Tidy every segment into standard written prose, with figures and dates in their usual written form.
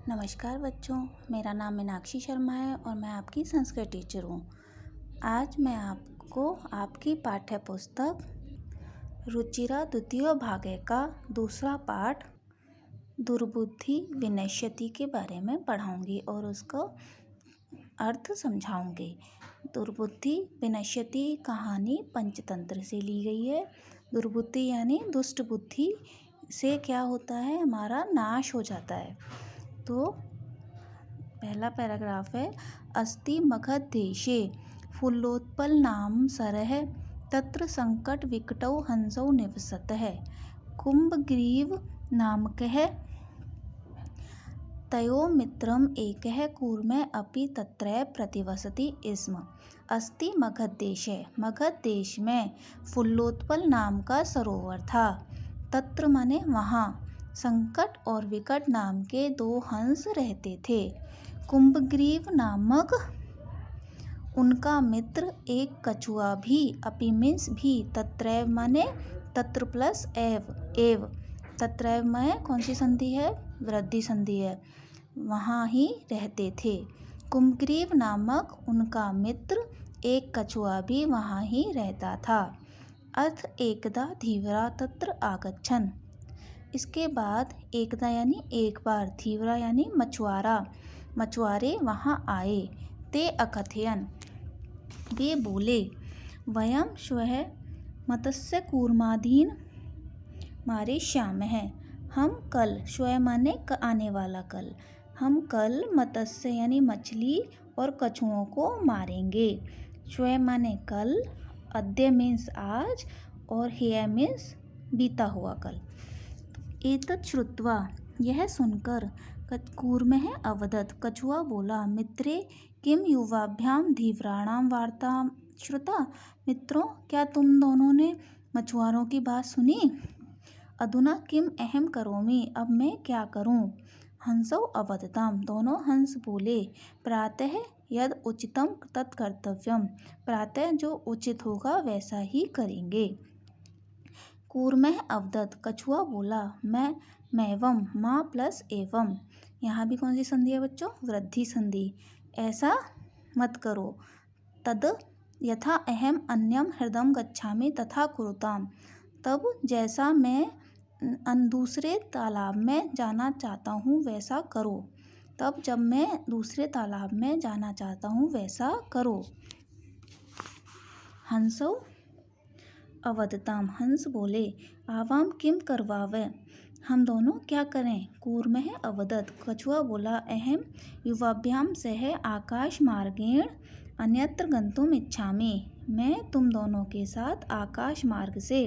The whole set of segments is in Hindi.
नमस्कार बच्चों, मेरा नाम मीनाक्षी शर्मा है और मैं आपकी संस्कृत टीचर हूँ। आज मैं आपको आपकी पाठ्य पुस्तक रुचिरा द्वितीय भाग का दूसरा पाठ दुर्बुद्धि विनश्यति के बारे में पढ़ाऊँगी और उसका अर्थ समझाऊँगी। दुर्बुद्धि विनश्यति कहानी पंचतंत्र से ली गई है। दुर्बुद्धि यानी दुष्ट बुद्धि से क्या होता है, हमारा नाश हो जाता है। तो पहला पैराग्राफ है, अस्ति मगध देशे फुल्लोत्पल नाम सरः तत्र संकट विकटौ हंसौ निवसतः कुंभग्रीव नामकः तयो मित्रम एकः कूर्मः अपि तत्रैव प्रतिवसति स्म। अस्ति मगध देशे, मगध देश में फुल्लोत्पल नाम का सरोवर था। तत्र माने वहाँ, संकट और विकट नाम के दो हंस रहते थे। कुंभग्रीव नामक उनका मित्र एक कछुआ भी, अपि मीन्स भी, तत्रैव माने तत्र प्लस एव, तत्रैव में कौन सी संधि है, वृद्धि संधि है, वहाँ ही रहते थे। कुंभग्रीव नामक उनका मित्र एक कछुआ भी वहाँ ही रहता था। अथ एकदा धीवरा तत्र आगच्छन्, इसके बाद एकदा यानी एक बार, धीवरा यानी मछुआरा, मछुआरे वहाँ आए। ते अकथयन्, वे बोले, वयं श्वः मत्स्य कूर्मादीन् मारिष्यामः, हम कल, श्वः माने आने वाला कल, हम कल मत्स्य यानी मछली और कछुओं को मारेंगे। श्वः माने कल, अद्य मीन्स आज, और ह्यः मीन्स बीता हुआ कल। एतत् श्रुत्वा, यह सुनकर, कूर्मः अवदत्, कछुआ बोला, मित्रे किम युवाभ्यां धीवराणां वार्तां श्रुता, मित्रों क्या तुम दोनों ने मछुआरों की बात सुनी। अधुना किम अहम करोमि, अब मैं क्या करूं। हंसौ अवदताम, दोनों हंस बोले, प्रातः यद उचितम तत् कर्तव्यम, प्रातः जो उचित होगा वैसा ही करेंगे। कूर्मः अवदत्, कछुआ बोला, मैवं, माँ प्लस एवं, यहाँ भी कौन सी संधि है बच्चों, वृद्धि संधि, ऐसा मत करो। तद यथा अहम अन्यम हृदम गच्छामि तथा कुरुताम, तब जैसा मैं दूसरे तालाब में जाना चाहता हूँ वैसा करो, तब जब मैं दूसरे तालाब में जाना चाहता हूँ वैसा करो। हंसौ अवदताम, हंस बोले, आवाम किम करवावे, हम दोनों क्या करें। कूर्मः अवदत्, कछुआ बोला, अहम युवाभ्याम सह आकाश मार्गेण अन्यत्र गंतुम इच्छामि, मैं तुम दोनों के साथ आकाश मार्ग से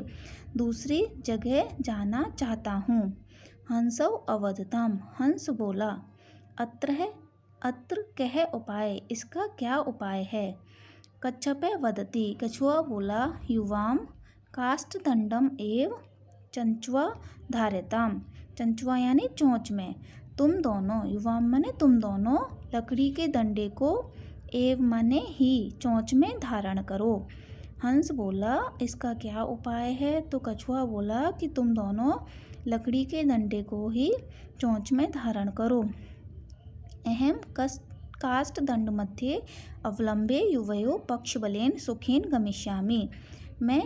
दूसरी जगह जाना चाहता हूँ। हंसौ अवदताम, हंस बोला, अत्र कह उपाय, इसका क्या उपाय है। कच्छपः वदति, कछुआ बोला, युवाम काष्ठदंडम एव चंचुआ धार्यताम, चंचुआ यानी चोंच में, तुम दोनों, युवाम माने तुम दोनों, लकड़ी के डंडे को, एव माने ही, चोंच में धारण करो। हंस बोला, इसका क्या उपाय है, तो कछुआ बोला कि तुम दोनों लकड़ी के डंडे को ही चोंच में धारण करो। अहम काष्ठदंड मध्ये अवलंबे युवयो पक्षबलेन सुखेन गमिष्यामि, मैं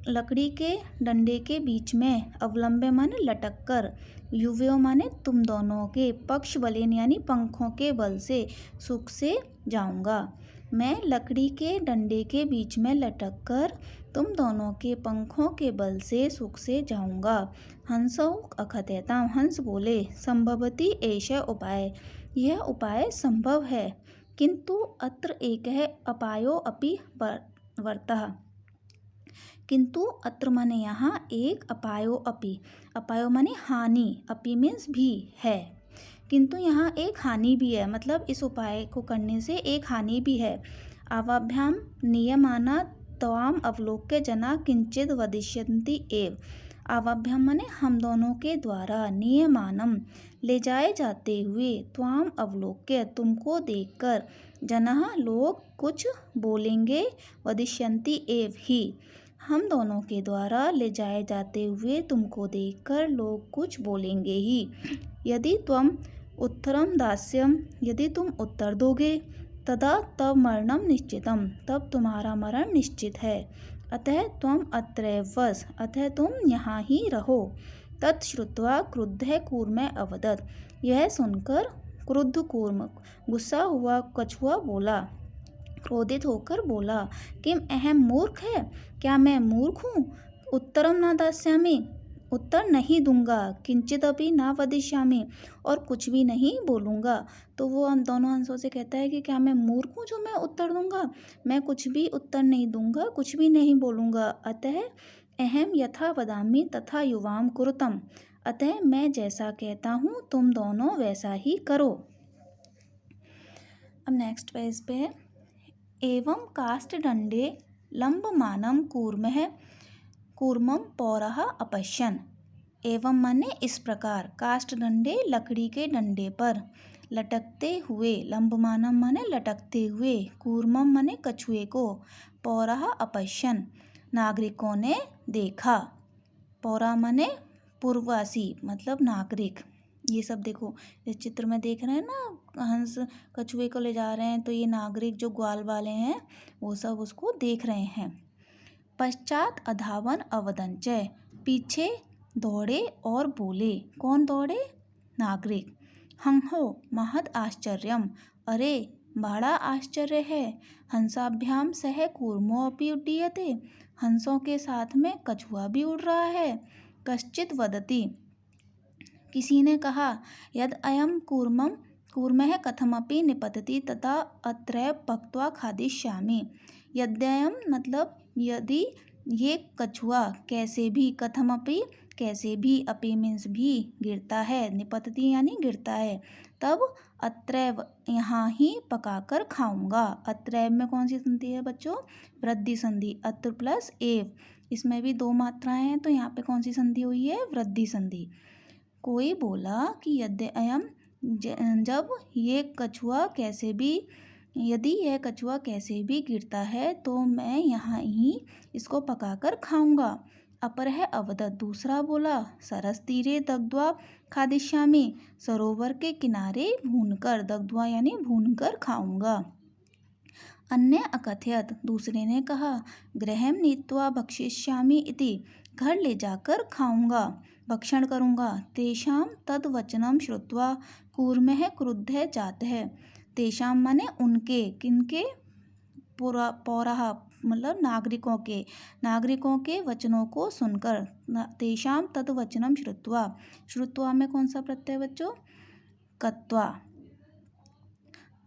लकड़ी के डंडे के बीच में, अवलंबे माने लटक कर, युवयो माने तुम दोनों के, पक्ष बलेन यानी पंखों के बल से, सुख से जाऊंगा। मैं लकड़ी के डंडे के बीच में लटक कर तुम दोनों के पंखों के बल से सुख से जाऊंगा। हंसौ अकथयताम, हंस बोले, संभवति एषः उपाय, यह उपाय संभव है, किंतु अत्र एकः अपायो अपि वर्तः, किंतु अत्र माने यहाँ, एक अपायो अपि, अपायो माने हानि, अपि मीन्स भी है, किंतु यहाँ एक हानि भी है, मतलब इस उपाय को करने से एक हानि भी है। आवाभ्याम नियमाना त्वाम अवलोक्य जना किंचित वदिष्यन्ति एव, आवाभ्याम माने हम दोनों के द्वारा, नियमानम ले जाए जाते हुए, त्वाम अवलोक्य तुमको देखकर, जनः लोग कुछ बोलेंगे, वदिष्यन्ति एव ही, हम दोनों के द्वारा ले जाए जाते हुए तुमको देखकर लोग कुछ बोलेंगे ही। यदि त्वम उत्तरम दास्यम, यदि तुम उत्तर दोगे, तदा तब मरणम निश्चितम, तब तुम्हारा मरण निश्चित है। अतः त्वम अत्रैव वस, अतः तुम यहाँ ही रहो। तत्श्रुत्वा क्रुद्धः कूर्मः अवदत्, यह सुनकर क्रुद्ध कूर्म, गुस्सा हुआ कछुआ बोला, क्रोधित होकर बोला, किम अहम मूर्ख है, क्या मैं मूर्ख हूँ? उत्तरम न दास्यामि, उत्तर नहीं दूंगा, किंचिदपि न वदिष्यामि, और कुछ भी नहीं बोलूँगा। तो वो हम दोनों हंसों से कहता है कि क्या मैं मूर्ख हूँ जो मैं उत्तर दूंगा? मैं कुछ भी उत्तर नहीं दूंगा, कुछ भी नहीं बोलूँगा। अतः अहम यथा वदामि तथा युवाम कुरुतम, अतः मैं जैसा कहता हूँ तुम दोनों वैसा ही करो। अब नेक्स्ट पेज पे है, एवं काष्ठदण्डे लम्बमानं कूर्मं पौरः अपश्यन्। एवं माने इस प्रकार, काष्ठदण्डे लकड़ी के डंडे पर, लटकते हुए, लम्बमानं माने लटकते हुए, कूर्मं माने कछुए को, पौरः अपश्यन् नागरिकों ने देखा। पौरा माने पूर्ववासी मतलब नागरिक। ये सब देखो इस चित्र में देख रहे हैं ना, हंस कछुए को ले जा रहे हैं, तो ये नागरिक जो ग्वाल वाले हैं वो सब उसको देख रहे हैं। पश्चात अधावन अवदंच, पीछे दौड़े और बोले, कौन दौड़े? नागरिक। हंहो महद आश्चर्यम, अरे बड़ा आश्चर्य है। हंसाभ्याम सह कूर्मो अपि उड्डीयते, हंसों के साथ में कछुआ भी उड़ रहा है। कश्चित वदति, किसी ने कहा, यद अयम कूर्मः कथमपि निपतति तथा अत्रैव पक्त्वा खादिष्यामि। यद्ययम मतलब यदि ये कछुआ कैसे भी, कथमपि कैसे भी, अपि मीन्स भी, गिरता है, निपतति यानी गिरता है, तब अत्रैव यहाँ ही पकाकर खाऊंगा। अत्रैव में कौन सी संधि है बच्चों? वृद्धि संधि, अत्र प्लस एव, इसमें भी दो मात्राएं हैं, तो यहाँ पे कौन सी संधि हुई है? वृद्धि संधि। कोई बोला कि यद्ययम, जब ये कछुआ कैसे भी, यदि यह कछुआ कैसे भी गिरता है तो मैं यहाँ ही इसको पकाकर खाऊंगा। अपरः अवदत्, दूसरा बोला, सरस तीरे दग्ध्वा खादिष्यामि, सरोवर के किनारे भूनकर, दग्ध्वा यानी भूनकर खाऊंगा। अन्य अकथयत, दूसरे ने कहा, गृहं नीत्वा भक्षिष्यामि इति, घर ले जाकर खाऊंगा, भक्षण करूंगा। तेषां तद्वचनं श्रुत्वा कूर्मः क्रुद्धः जातः, तेषां माने उनके, किनके? पौरः मतलब नागरिकों के वचनों को सुनकर, तेषां तद्वचनं श्रुत्वा, श्रुत्वा में कौन सा प्रत्यय बच्चों? कत्वा,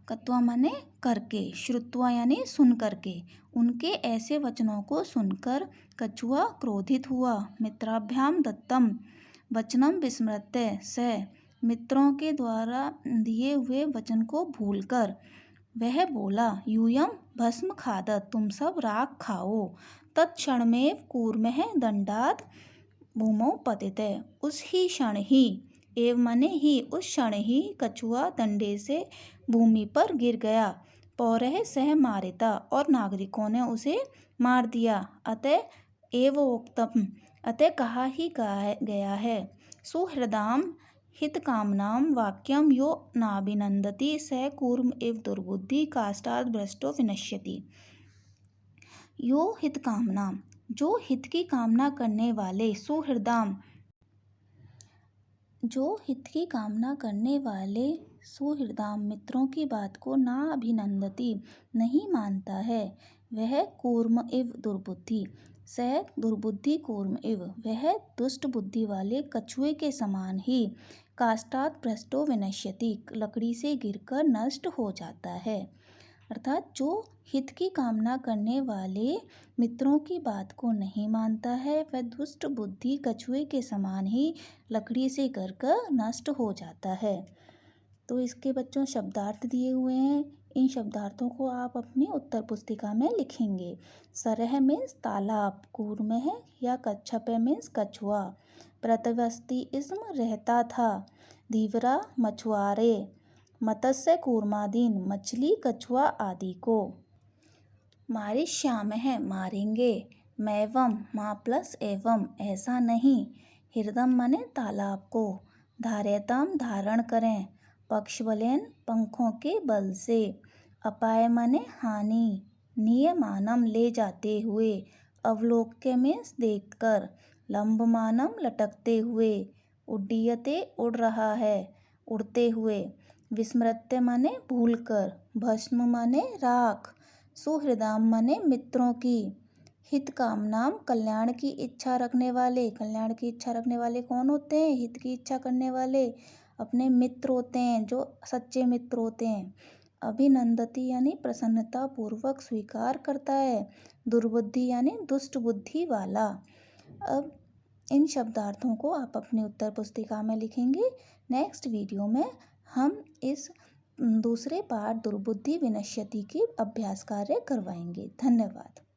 कत्वा माने करके, श्रुत्वा यानी सुन करके, उनके ऐसे वचनों को सुनकर कछुआ क्रोधित हुआ। मित्राभ्याम दत्तम वचनम विस्मृत्य स, मित्रों के द्वारा दिए हुए वचन को भूलकर वह बोला, यूयम भस्म खादत, तुम सब राख खाओ। तत्क्षणमेव कूर्मः दंडात् भूमौ पतित, उस ही क्षण ही, एव माने ही, उस क्षण ही कछुआ डंडे से भूमि पर गिर गया। पौरः सह मारिता, और नागरिकों ने उसे मार दिया। अतः एवोक्तम, अतः कहा ही गया है, सुहृदाम हितकामनां वाक्यम यो नाभिनंदति स कूर्म इव दुर्बुद्धि काष्ठात् भ्रष्टो विनश्यति। यो हितकामना, जो हित की कामना करने वाले, सुहृदाम, जो हित की कामना करने वाले, सुहृदाम मित्रों की बात को ना अभिनंदती नहीं मानता है, वह कूर्म इव दुर्बुद्धि, स दुर्बुद्धि कूर्म इव, वह दुष्ट बुद्धि वाले कछुए के समान ही, काष्ठात् भ्रष्टो विनश्यति, लकड़ी से गिरकर नष्ट हो जाता है। अर्थात जो हित की कामना करने वाले मित्रों की बात को नहीं मानता है, वह दुष्ट बुद्धि कछुए के समान ही लकड़ी से गिरकर नष्ट हो जाता है। तो इसके बच्चों शब्दार्थ दिए हुए हैं, इन शब्दार्थों को आप अपनी उत्तर पुस्तिका में लिखेंगे। सरह मीन्स तालाब, कूर्मः या कच्छप मीन्स कछुआ, प्रतिवस्ती इस्म रहता था, धीवरा मछुआरे, मत्स्य कूर्मादीन मछली कछुआ आदि को, मारिष्यामः मारेंगे, मैवम माँ प्लस एवं ऐसा नहीं, हृदम माने तालाब को, धार्यताम धारण करें, पक्षबलेन पंखों के बल से। अपाय माने हानि, नियमानम ले जाते हुए, अवलोक्य में देखकर, लंबमानम लटकते हुए, उड्डीयते उड़ रहा है, उड़ते हुए, विस्मृत्य माने भूलकर, भस्म माने राख, सुहृदाम माने मित्रों की, हित कामनाम कल्याण की इच्छा रखने वाले। कल्याण की इच्छा रखने वाले कौन होते हैं? हित की इच्छा करने वाले अपने मित्र होते हैं, जो सच्चे मित्र होते हैं। अभिनंदती यानी प्रसन्नता पूर्वक स्वीकार करता है। दुर्बुद्धि यानी दुष्ट बुद्धि वाला। अब इन शब्दार्थों को आप अपनी उत्तर पुस्तिका में लिखेंगे। नेक्स्ट वीडियो में हम इस दूसरे पाठ दुर्बुद्धि विनश्यति की अभ्यास कार्य करवाएंगे। धन्यवाद।